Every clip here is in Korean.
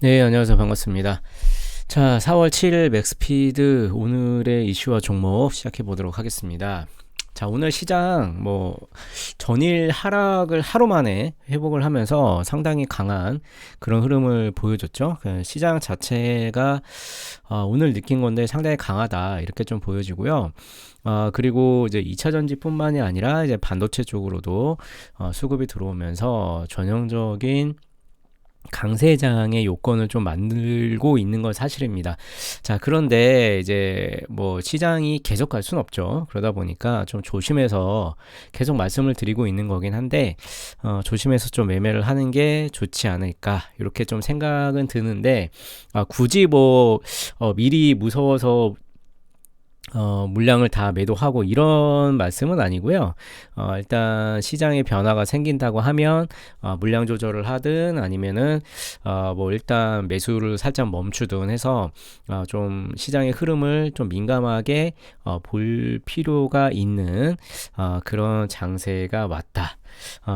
네, 안녕하세요. 반갑습니다. 자, 4월 7일 맥스피드 오늘의 이슈와 종목 시작해 보도록 하겠습니다. 자, 오늘 시장 전일 하락을 하루 만에 회복을 하면서 상당히 강한 그런 흐름을 보여줬죠. 시장 자체가 오늘 느낀 건데 상당히 강하다 이렇게 좀 보여지고요. 그리고 이제 2차 전지뿐만이 아니라 이제 반도체 쪽으로도 수급이 들어오면서 전형적인 강세장의 요건을 좀 만들고 있는 건 사실입니다. 자, 그런데 이제 시장이 계속 갈 수는 없죠. 그러다 보니까 좀 조심해서 계속 말씀을 드리고 있는 거긴 한데, 조심해서 좀 매매를 하는 게 좋지 않을까, 이렇게 좀 생각은 드는데, 굳이 미리 무서워서 물량을 다 매도하고 이런 말씀은 아니고요. 일단 시장에 변화가 생긴다고 하면 물량 조절을 하든 아니면은 일단 매수를 살짝 멈추든 해서 좀 시장의 흐름을 좀 민감하게 볼 필요가 있는 그런 장세가 왔다.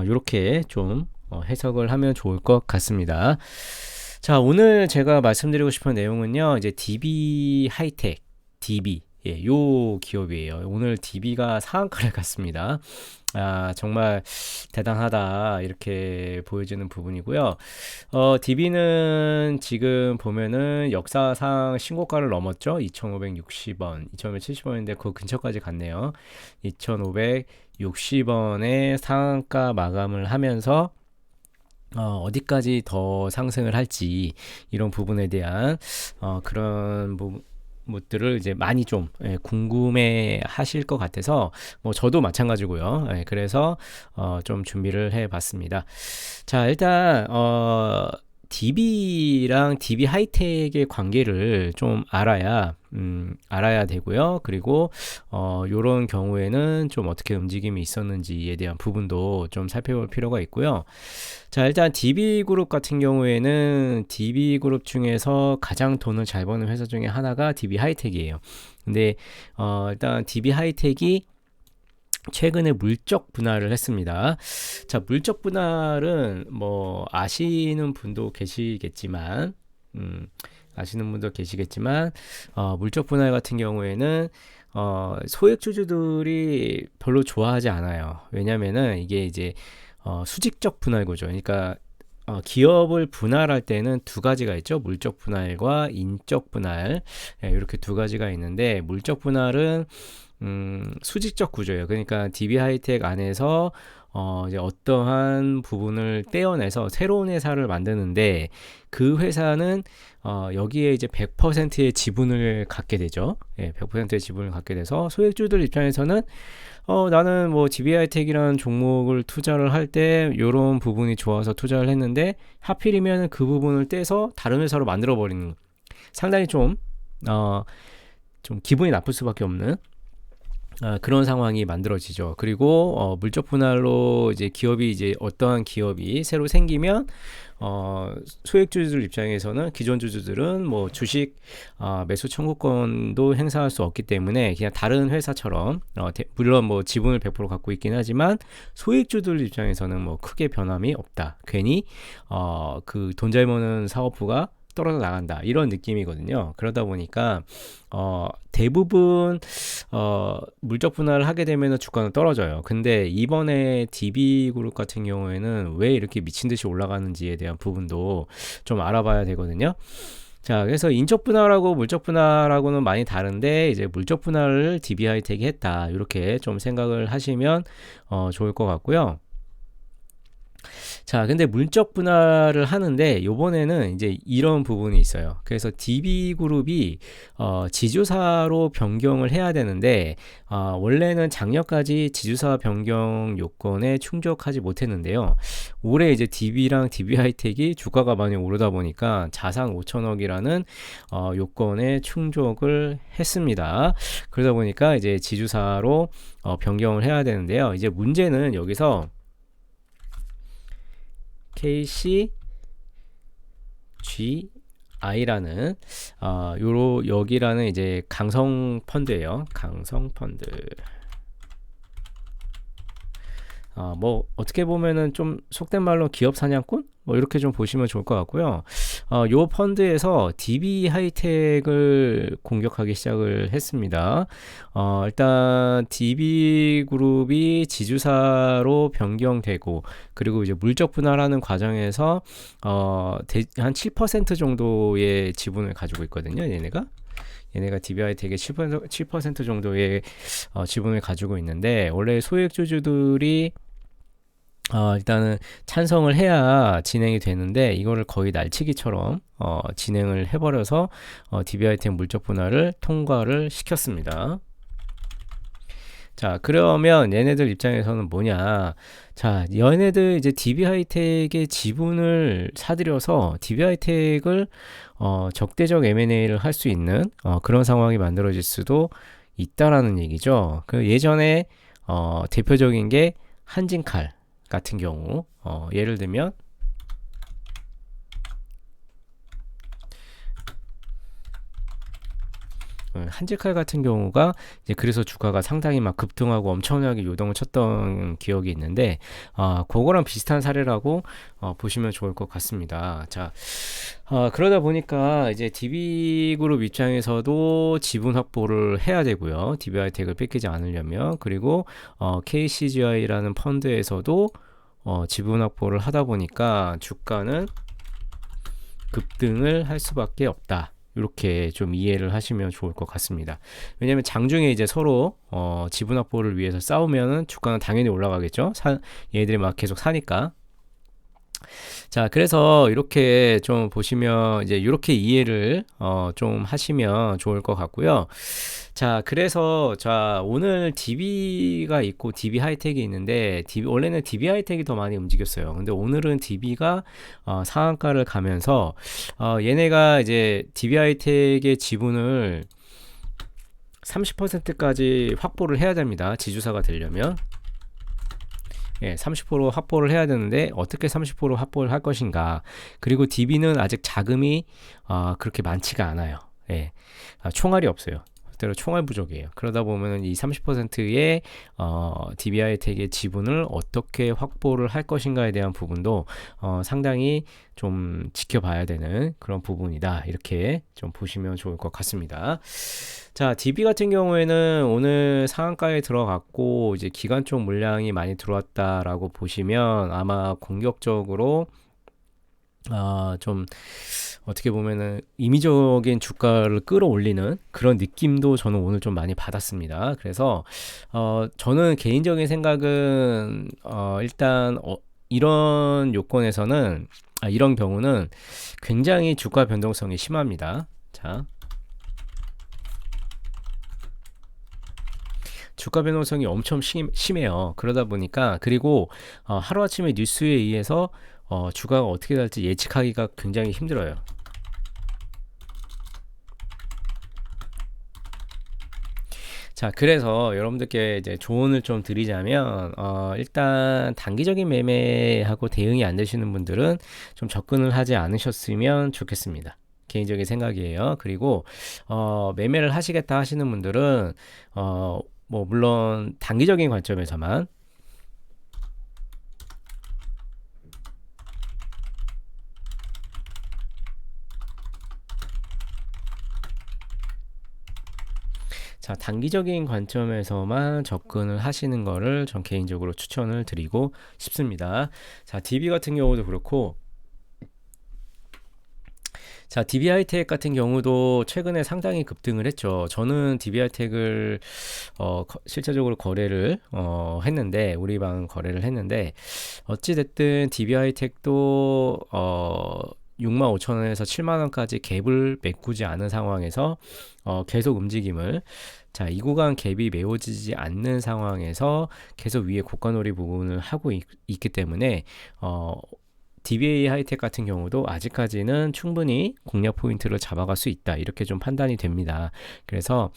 이렇게 좀 해석을 하면 좋을 것 같습니다. 자, 오늘 제가 말씀드리고 싶은 내용은요. 이제 DB 하이텍, DB 요 기업이에요. 오늘 DB가 상한가를 갔습니다. 정말 대단하다 이렇게 보여지는 부분이고요. DB는 지금 보면은 역사상 신고가를 넘었죠. 2,560원, 2,570원인데 그 근처까지 갔네요. 2,560원에 상한가 마감을 하면서 어디까지 더 상승을 할지 이런 부분에 대한 그런 것들을 이제 많이 좀 궁금해 하실 것 같아서 저도 마찬가지고요. 그래서 좀 준비를 해 봤습니다. 자, 일단 DB랑 DB 하이텍의 관계를 좀 알아야 되고요. 그리고 요런 경우에는 좀 어떻게 움직임이 있었는지에 대한 부분도 좀 살펴볼 필요가 있고요. 자, 일단 DB그룹 같은 경우에는 DB그룹 중에서 가장 돈을 잘 버는 회사 중에 하나가 DB하이텍이에요. 근데 일단 DB하이텍이 최근에 물적 분할을 했습니다. 자, 물적 분할은 아시는 분도 계시겠지만, 물적 분할 같은 경우에는 소액주주들이 별로 좋아하지 않아요. 왜냐면은 이게 이제 수직적 분할 구조. 그러니까 기업을 분할할 때는 두 가지가 있죠. 물적 분할과 인적 분할. 이렇게 두 가지가 있는데 물적 분할은 수직적 구조예요. 그러니까 DB 하이텍 안에서 이제 어떠한 부분을 떼어내서 새로운 회사를 만드는데 그 회사는 여기에 이제 100%의 지분을 갖게 되죠. 100%의 지분을 갖게 돼서 소액주들 입장에서는 나는 DB 하이텍이라는 종목을 투자를 할 때 이런 부분이 좋아서 투자를 했는데 하필이면 그 부분을 떼서 다른 회사로 만들어 버리는 상당히 좀 기분이 나쁠 수밖에 없는 그런 상황이 만들어지죠. 그리고 물적 분할로 이제 어떠한 기업이 새로 생기면 소액주주들 입장에서는 기존 주주들은 주식 매수 청구권도 행사할 수 없기 때문에 그냥 다른 회사처럼 물론 지분을 100% 갖고 있긴 하지만 소액주들 입장에서는 크게 변함이 없다. 괜히 그 돈 잘 버는 사업부가 떨어져 나간다 이런 느낌이거든요. 그러다 보니까 대부분 물적 분할을 하게 되면 주가는 떨어져요. 근데 이번에 DB그룹 같은 경우에는 왜 이렇게 미친 듯이 올라가는지에 대한 부분도 좀 알아봐야 되거든요. 자, 그래서 인적 분할하고 물적 분할하고는 많이 다른데 이제 물적 분할을 DB 하이텍이 했다 이렇게 좀 생각을 하시면 좋을 것 같고요. 자, 근데 물적 분할을 하는데 요번에는 이제 이런 부분이 있어요. 그래서 DB그룹이 지주사로 변경을 해야 되는데 원래는 작년까지 지주사 변경 요건에 충족하지 못했는데요. 올해 이제 DB랑 DB하이텍이 주가가 많이 오르다 보니까 자산 5천억이라는 요건에 충족을 했습니다. 그러다 보니까 이제 지주사로 변경을 해야 되는데요. 이제 문제는 여기서 KCGI라는 여기라는 이제 강성 펀드예요. 강성 펀드. 어떻게 보면은 좀 속된 말로 기업 사냥꾼 뭐 이렇게 좀 보시면 좋을 것 같고요. 요 펀드에서 DB 하이텍을 공격하기 시작을 했습니다. 일단 DB 그룹이 지주사로 변경되고, 그리고 이제 물적 분할하는 과정에서 한 7% 정도의 지분을 가지고 있거든요. 얘네가 DBI 되게 7% 정도의 지분을 가지고 있는데, 원래 소액주주들이 일단은 찬성을 해야 진행이 되는데, 이거를 거의 날치기처럼 진행을 해버려서 DBI텍 물적 분할을 통과를 시켰습니다. 자, 그러면 얘네들 입장에서는 뭐냐? 자, 얘네들 이제 DB 하이텍의 지분을 사들여서 DB 하이텍을 적대적 M&A를 할 수 있는 그런 상황이 만들어질 수도 있다라는 얘기죠. 그 예전에 대표적인 게 한진칼 같은 경우, 예를 들면 한직칼 같은 경우가 이제 그래서 주가가 상당히 막 급등하고 엄청나게 요동을 쳤던 기억이 있는데, 그거랑 비슷한 사례라고 보시면 좋을 것 같습니다. 자, 그러다 보니까 이제 DB그룹 입장에서도 지분 확보를 해야 되고요. DB하이텍을 뺏기지 않으려면. 그리고 KCGI라는 펀드에서도 지분 확보를 하다 보니까 주가는 급등을 할 수밖에 없다. 이렇게 좀 이해를 하시면 좋을 것 같습니다. 왜냐면 장중에 이제 서로 지분 확보를 위해서 싸우면은 주가는 당연히 올라가겠죠. 얘들이 막 계속 사니까. 자, 그래서 이렇게 좀 보시면 이제 이렇게 이해를 좀 하시면 좋을 것 같고요. 자, 그래서 자, 오늘 DB가 있고 DB 하이텍이 있는데, 원래는 DB 하이텍이 더 많이 움직였어요. 근데 오늘은 DB가 상한가를 가면서 얘네가 이제 DB 하이텍의 지분을 30%까지 확보를 해야 됩니다. 지주사가 되려면. 예, 30% 확보를 해야 되는데 어떻게 30% 확보를 할 것인가. 그리고 DB는 아직 자금이 그렇게 많지가 않아요. 예, 총알이 없어요. 그대로 총알 부족이에요. 그러다 보면은 이 30%의 DB하이텍의 지분을 어떻게 확보를 할 것인가에 대한 부분도 상당히 좀 지켜봐야 되는 그런 부분이다. 이렇게 좀 보시면 좋을 것 같습니다. 자, DB 같은 경우에는 오늘 상한가에 들어갔고 이제 기관 쪽 물량이 많이 들어왔다라고 보시면 아마 공격적으로 좀 어떻게 보면은 임의적인 주가를 끌어올리는 그런 느낌도 저는 오늘 좀 많이 받았습니다. 그래서 저는 개인적인 생각은 일단 이런 요건에서는 이런 경우는 굉장히 주가 변동성이 심합니다. 자, 주가 변동성이 엄청 심해요. 그러다 보니까, 그리고 하루아침에 뉴스에 의해서 주가가 어떻게 될지 예측하기가 굉장히 힘들어요. 자, 그래서 여러분들께 이제 조언을 좀 드리자면, 일단 단기적인 매매하고 대응이 안 되시는 분들은 좀 접근을 하지 않으셨으면 좋겠습니다. 개인적인 생각이에요. 그리고 매매를 하시겠다 하시는 분들은 뭐 물론 단기적인 관점에서만 자, 단기적인 관점에서만 접근을 하시는 거를 전 개인적으로 추천을 드리고 싶습니다. 자, DB 같은 경우도 그렇고, 자, DB 하이텍 같은 경우도 최근에 상당히 급등을 했죠. 저는 DB 하이텍을 실제적으로 거래를 했는데, 우리방 거래를 했는데, 어찌됐든 DB 하이텍도 65,000원에서 7만원까지 갭을 메꾸지 않은 상황에서 계속 움직임을, 자, 이 구간 갭이 메워지지 않는 상황에서 계속 위에 고가놀이 부분을 하고 있기 때문에 DBA 하이텍 같은 경우도 아직까지는 충분히 공략 포인트를 잡아갈 수 있다, 이렇게 좀 판단이 됩니다. 그래서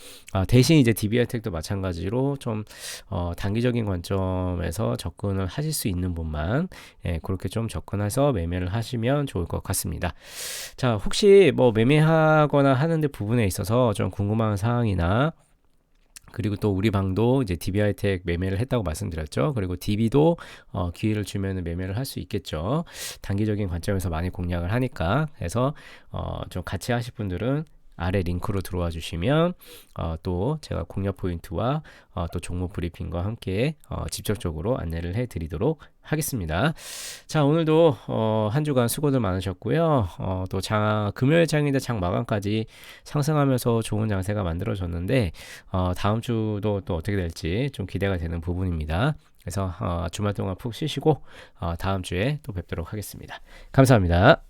대신 이제 DB 하이텍도 마찬가지로 좀 단기적인 관점에서 접근을 하실 수 있는 분만 그렇게 좀 접근해서 매매를 하시면 좋을 것 같습니다. 자, 혹시 뭐 매매하거나 하는데 부분에 있어서 좀 궁금한 사항이나 그리고 또 우리 방도 이제 DB하이텍 매매를 했다고 말씀드렸죠. 그리고 DB도 기회를 주면 매매를 할 수 있겠죠. 단기적인 관점에서 많이 공략을 하니까. 그래서 좀 같이 하실 분들은 아래 링크로 들어와 주시면 또 제가 공략 포인트와 또 종목 브리핑과 함께 직접적으로 안내를 해드리도록 하겠습니다. 자, 오늘도 한 주간 수고들 많으셨고요. 또 금요일 장인데 장 마감까지 상승하면서 좋은 장세가 만들어졌는데 다음 주도 또 어떻게 될지 좀 기대가 되는 부분입니다. 그래서 주말 동안 푹 쉬시고 다음 주에 또 뵙도록 하겠습니다. 감사합니다.